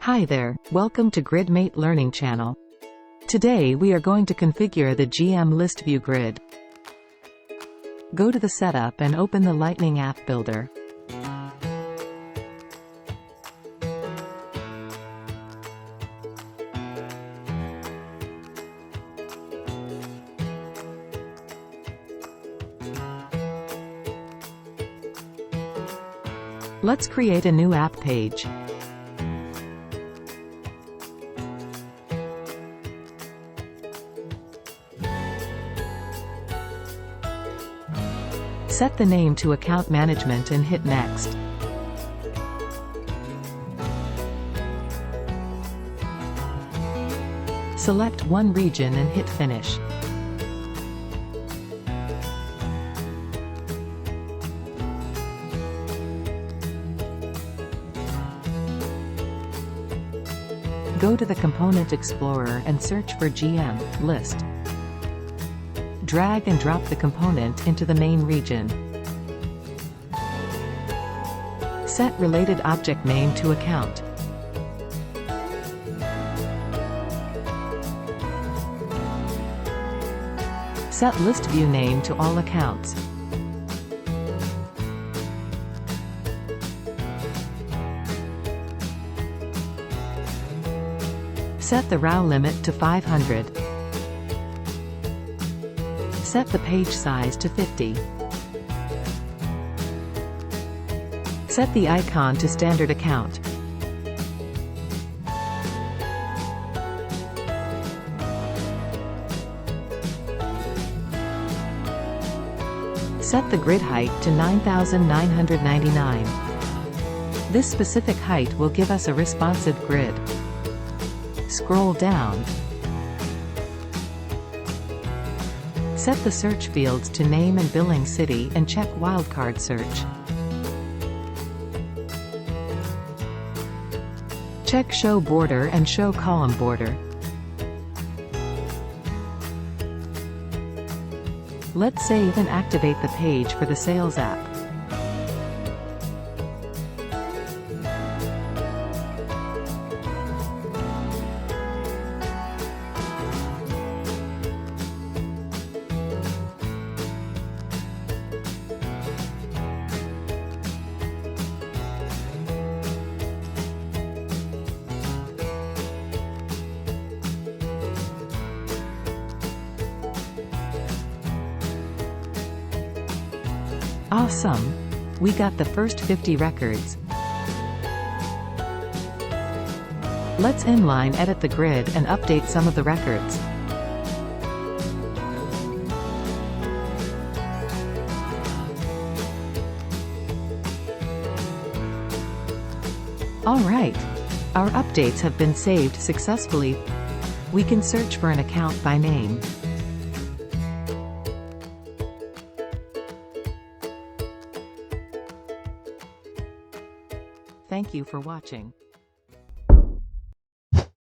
Hi there, welcome to GridMate Learning Channel. Today we are going to configure the GM ListView grid. Go to the setup and open the Lightning App Builder. Let's create a new app page. Set the name to Account Management and hit Next. Select one region and hit Finish. Go to the Component Explorer and search for GM List. Drag and drop the component into the main region. Set related object name to Account. Set ListView name to all accounts. Set the row limit to 500. Set the page size to 50. Set the icon to standard account. Set the grid height to 9,999. This specific height will give us a responsive grid. Scroll down. Set the search fields to name and billing city and check wildcard search. Check show border and show column border. Let's save and activate the page for the sales app. Awesome! We got the first 50 records. Let's inline edit the grid and update some of the records. Alright! Our updates have been saved successfully. We can search for an account by name. Thank you for watching.